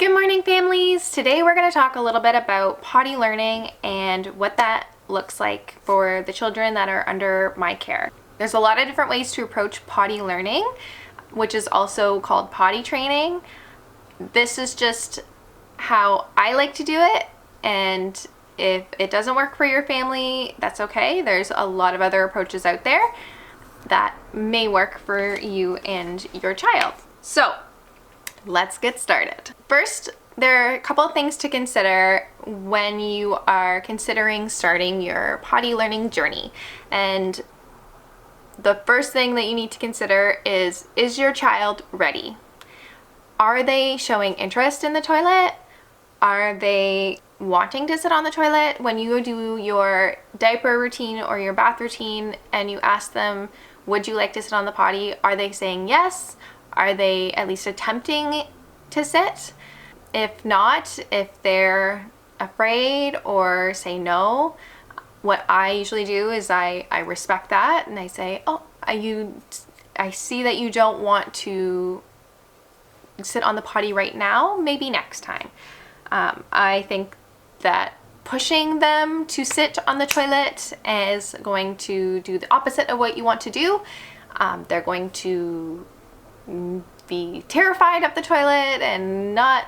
Good morning, families. Today we're going to talk a little bit about potty learning and what that looks like for the children that are under my care. There's a lot of different ways to approach potty learning, which is also called potty training. This is just how I like to do it, and if it doesn't work for your family, that's okay. There's a lot of other approaches out there that may work for you and your child. So let's get started. First, there are a couple of things to consider when you are considering starting your potty learning journey. And the first thing that you need to consider is your child ready? Are they showing interest in the toilet? Are they wanting to sit on the toilet? When you do your diaper routine or your bath routine and you ask them, would you like to sit on the potty? Are they saying yes? Are they at least attempting to sit? If not, if they're afraid or say no, what I usually do is I respect that and I say, oh, I see that you don't want to sit on the potty right now, maybe next time. I think that pushing them to sit on the toilet is going to do the opposite of what you want to do. They're going to be terrified of the toilet and not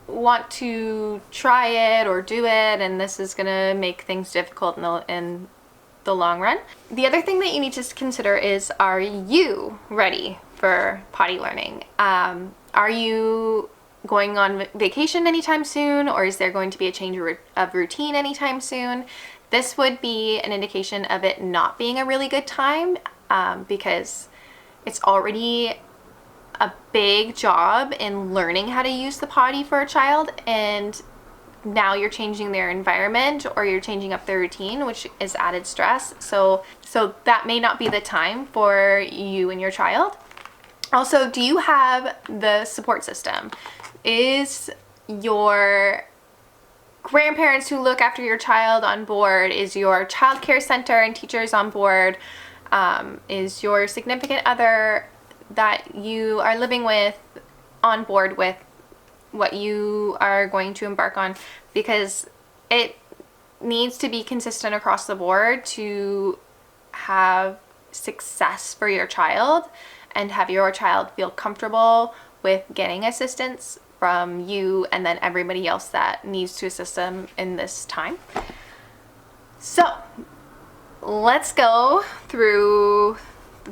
want to try it or do it, and this is gonna make things difficult in the long run. The other thing that you need to consider is, are you ready for potty learning? Are you going on vacation anytime soon, or is there going to be a change of routine anytime soon? This would be an indication of it not being a really good time, because it's already a big job in learning how to use the potty for a child, and now you're changing their environment or you're changing up their routine, which is added stress. So that may not be the time for you and your child. Also, do you have the support system? Is your grandparents who look after your child on board? Is your child care center and teachers on board? Is your significant other that you are living with on board with what you are going to embark on? Because it needs to be consistent across the board to have success for your child and have your child feel comfortable with getting assistance from you and then everybody else that needs to assist them in this time. So let's go through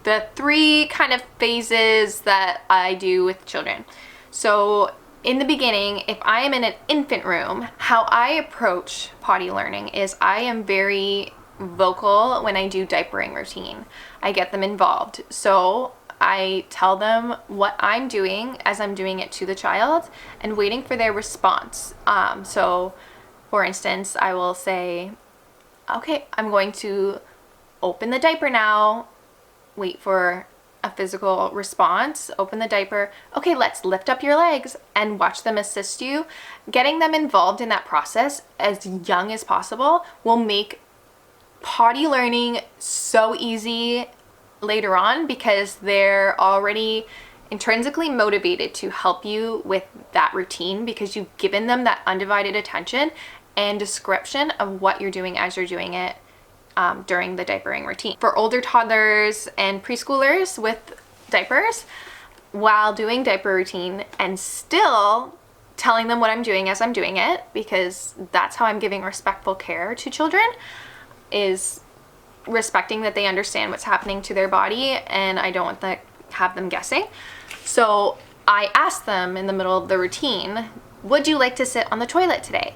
the three kind of phases that I do with children. So in the beginning, if I am in an infant room, how I approach potty learning is I am very vocal when I do diapering routine. I get them involved. So I tell them what I'm doing as I'm doing it to the child and waiting for their response. So for instance, I will say, okay, I'm going to open the diaper now. Wait for a physical response, open the diaper. Okay, let's lift up your legs and watch them assist you. Getting them involved in that process as young as possible will make potty learning so easy later on, because they're already intrinsically motivated to help you with that routine because you've given them that undivided attention and description of what you're doing as you're doing it during the diapering routine. For older toddlers and preschoolers with diapers, while doing diaper routine and still telling them what I'm doing as I'm doing it, because that's how I'm giving respectful care to children, is respecting that they understand what's happening to their body, and I don't want to have them guessing. So I ask them in the middle of the routine, would you like to sit on the toilet today?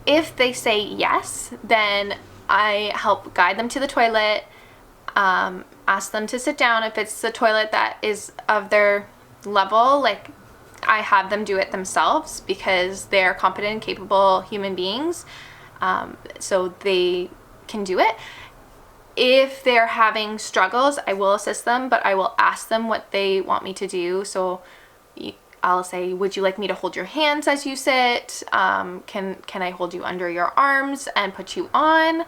If they say yes, then I help guide them to the toilet, ask them to sit down. If it's the toilet that is of their level, like, I have them do it themselves because they're competent and capable human beings, so they can do it. If they're having struggles, I will assist them, but I will ask them what they want me to do. So I'll say, would you like me to hold your hands as you sit? Can I hold you under your arms and put you on?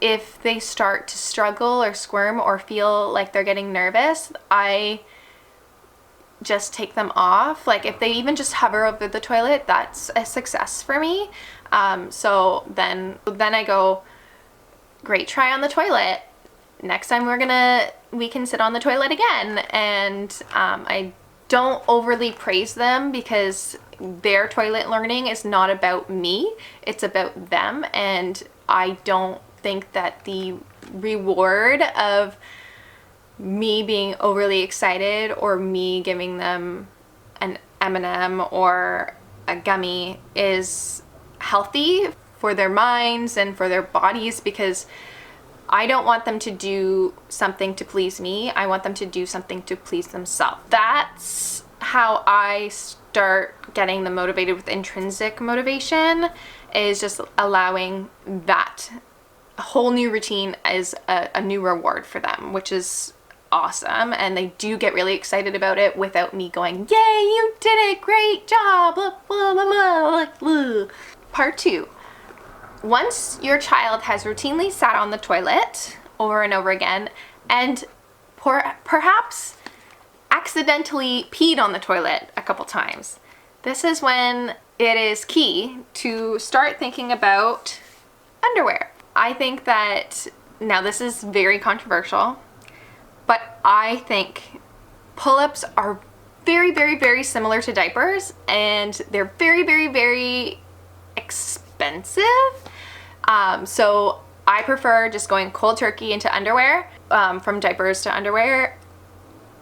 If they start to struggle or squirm or feel like they're getting nervous, I just take them off. Like if they even just hover over the toilet, that's a success for me. So then I go, great try on the toilet. Next time we can sit on the toilet again. And I don't overly praise them because their toilet learning is not about me, it's about them. And I don't think that the reward of me being overly excited or me giving them an M&M or a gummy is healthy for their minds and for their bodies, because I don't want them to do something to please me. I want them to do something to please themselves. That's how I start getting them motivated with intrinsic motivation, is just allowing that whole new routine as a new reward for them, which is awesome. And they do get really excited about it without me going, yay, you did it, great job, blah, blah, blah, blah. Part 2. Once your child has routinely sat on the toilet over and over again and perhaps accidentally peed on the toilet a couple times, this is when it is key to start thinking about underwear. I think that, now this is very controversial, but I think pull-ups are very, very, very similar to diapers, and they're very, very, very expensive. So I prefer just going cold turkey into underwear, from diapers to underwear,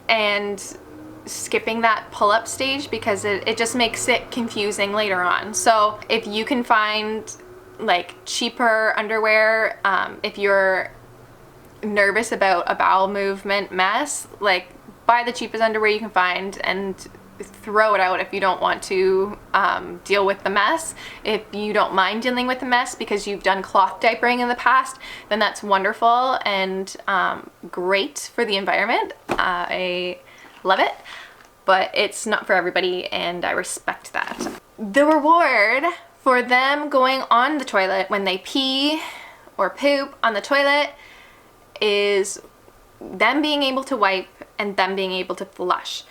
and skipping that pull-up stage because it just makes it confusing later on. So if you can find like cheaper underwear, if you're nervous about a bowel movement mess, like buy the cheapest underwear you can find and throw it out if you don't want to deal with the mess. If you don't mind dealing with the mess because you've done cloth diapering in the past, then that's wonderful and great for the environment. I love it, but it's not for everybody, and I respect that. The reward for them going on the toilet when they pee or poop on the toilet is them being able to wipe and them being able to flush.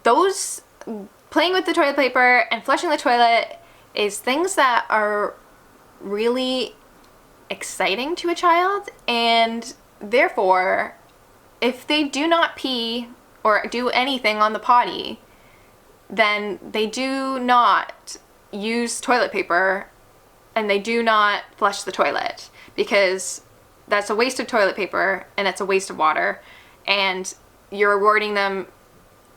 Those, playing with the toilet paper and flushing the toilet, is things that are really exciting to a child, and therefore if they do not pee or do anything on the potty, then they do not use toilet paper and they do not flush the toilet, because that's a waste of toilet paper and it's a waste of water, and you're rewarding them,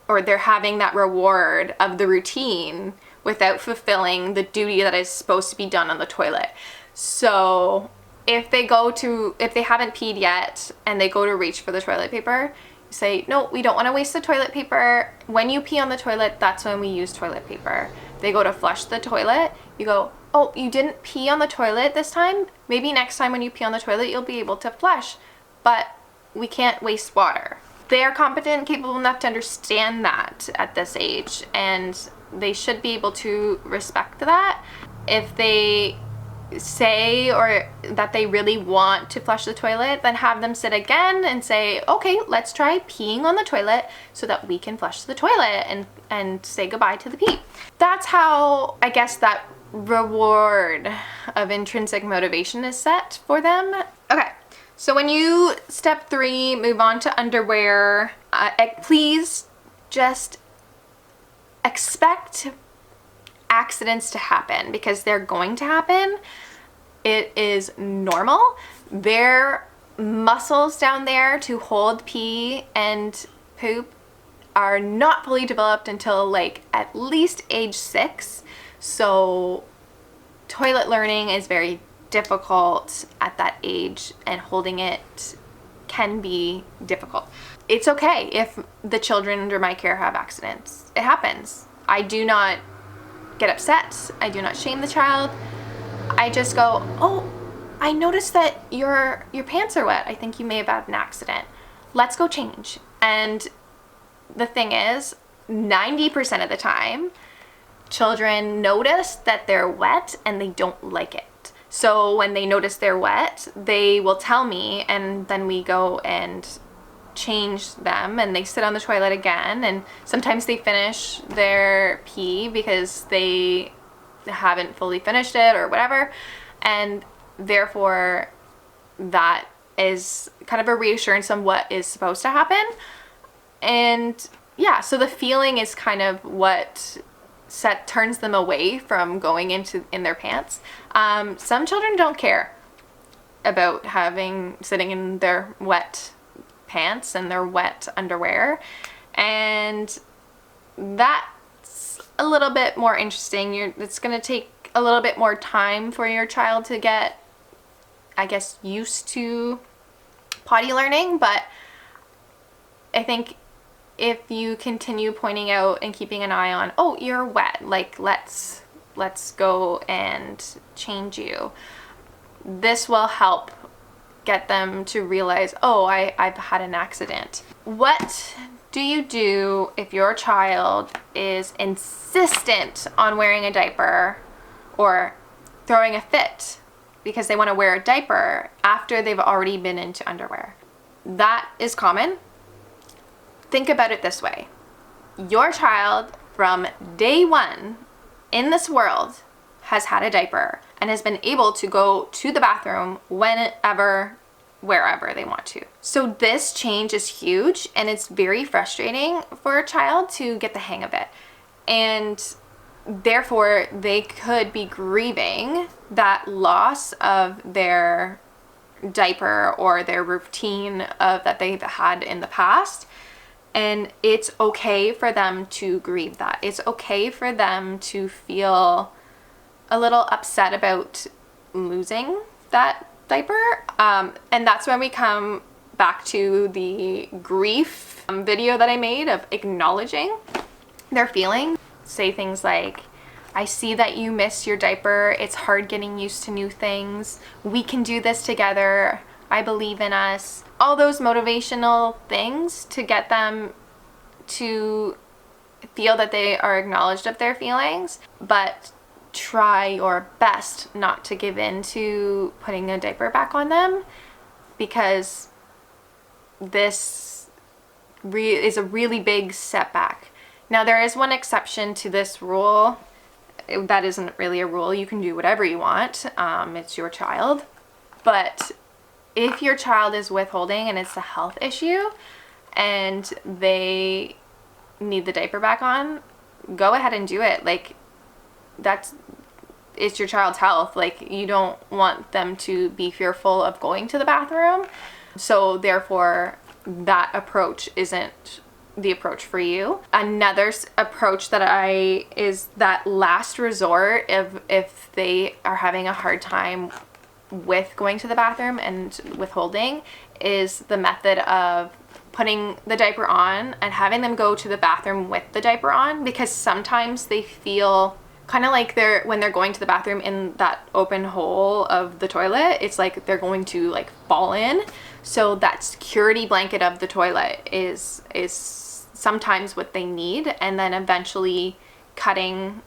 or they're having that reward of the routine without fulfilling the duty that is supposed to be done on the toilet. So if they haven't peed yet and they go to reach for the toilet paper, you say, no, we don't want to waste the toilet paper. When you pee on the toilet, that's when we use toilet paper. They go to flush the toilet, you go, oh, you didn't pee on the toilet this time? Maybe next time when you pee on the toilet, you'll be able to flush, but we can't waste water. They are competent and capable enough to understand that at this age, and they should be able to respect that. If they say or that they really want to flush the toilet, then have them sit again and say, okay, let's try peeing on the toilet so that we can flush the toilet and say goodbye to the pee. That's how, I guess, that reward of intrinsic motivation is set for them. Okay. So when you, step 3, move on to underwear, please just expect accidents to happen, because they're going to happen. It is normal. Their muscles down there to hold pee and poop are not fully developed until like at least age 6. So toilet learning is very difficult at that age, and holding it can be difficult. It's okay if the children under my care have accidents. It happens. I do not get upset. I do not shame the child. I just go, oh, I noticed that your pants are wet. I think you may have had an accident. Let's go change. And the thing is, 90% of the time, children notice that they're wet and they don't like it. So when they notice they're wet, they will tell me, and then we go and change them and they sit on the toilet again, and sometimes they finish their pee because they haven't fully finished it or whatever, and therefore that is kind of a reassurance on what is supposed to happen. And yeah, so the feeling is kind of what turns them away from going in their pants. Some children don't care about sitting in their wet pants and their wet underwear, and that's a little bit more interesting. It's going to take a little bit more time for your child to get, I guess, used to potty learning, but I think if you continue pointing out and keeping an eye on, oh, you're wet, like let's go and change you, this will help get them to realize, oh, I've had an accident. What do you do if your child is insistent on wearing a diaper or throwing a fit because they want to wear a diaper after they've already been into underwear? That is common. Think about it this way. Your child from day one in this world has had a diaper and has been able to go to the bathroom whenever, wherever they want to. So this change is huge, and it's very frustrating for a child to get the hang of it. And therefore, they could be grieving that loss of their diaper or their routine that they've had in the past. And it's okay for them to grieve that. It's okay for them to feel a little upset about losing that diaper. And that's when we come back to the grief video that I made of acknowledging their feelings. Say things like, I see that you miss your diaper. It's hard getting used to new things. We can do this together. I believe in us. All those motivational things to get them to feel that they are acknowledged of their feelings, but try your best not to give in to putting a diaper back on them, because this is a really big setback. Now, there is one exception to this rule. That isn't really a rule. You can do whatever you want. It's your child. But if your child is withholding and it's a health issue and they need the diaper back on, go ahead and do it. Like, it's your child's health. Like, you don't want them to be fearful of going to the bathroom. So therefore, that approach isn't the approach for you. Another approach that is that last resort if they are having a hard time with going to the bathroom and withholding, is the method of putting the diaper on and having them go to the bathroom with the diaper on, because sometimes they feel kind of like when they're going to the bathroom in that open hole of the toilet, it's like they're going to like fall in. So that security blanket of the toilet is sometimes what they need, and then eventually cutting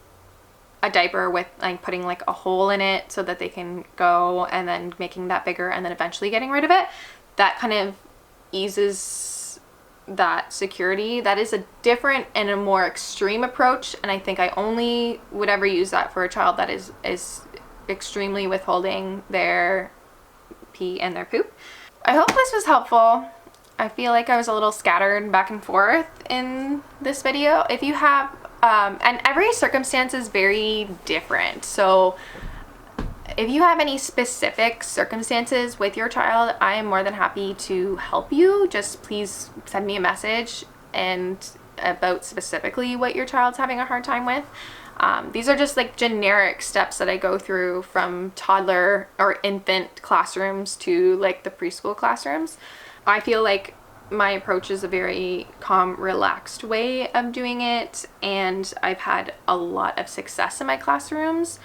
a diaper with like putting like a hole in it so that they can go, and then making that bigger, and then eventually getting rid of it. That kind of eases that security. That is a different and a more extreme approach, and I think I only would ever use that for a child that is extremely withholding their pee and their poop. I hope this was helpful. I feel like I was a little scattered back and forth in this video. If you have and every circumstance is very different, so if you have any specific circumstances with your child, I am more than happy to help you. Just please send me a message and about specifically what your child's having a hard time with. These are just like generic steps that I go through from toddler or infant classrooms to like the preschool classrooms. I feel like my approach is a very calm, relaxed way of doing it, and I've had a lot of success in my classrooms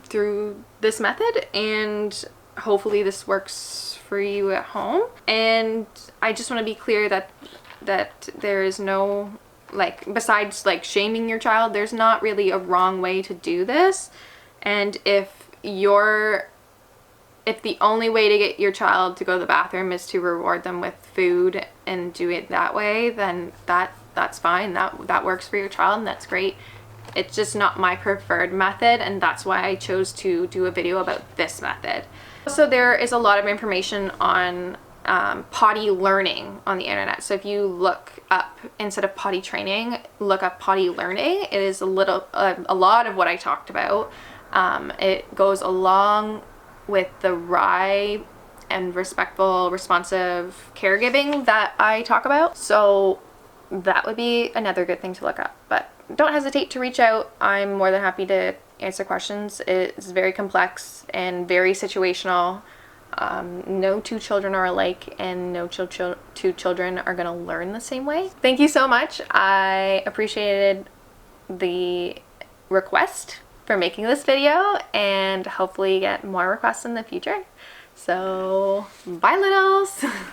through this method, and hopefully this works for you at home. And I just want to be clear that there is no, like, besides like shaming your child, there's not really a wrong way to do this. And if your if the only way to get your child to go to the bathroom is to reward them with food and do it that way, then that's fine. That works for your child, and that's great. It's just not my preferred method, and that's why I chose to do a video about this method. So there is a lot of information on potty learning on the internet. So if you look up, instead of potty training, look up potty learning. It is a lot of what I talked about. It goes along with the RIE and respectful, responsive caregiving that I talk about. So that would be another good thing to look up. But don't hesitate to reach out. I'm more than happy to answer questions. It's very complex and very situational. No two children are alike, and no two children are going to learn the same way. Thank you so much. I appreciated the request for making this video, and hopefully get more requests in the future. So bye, littles.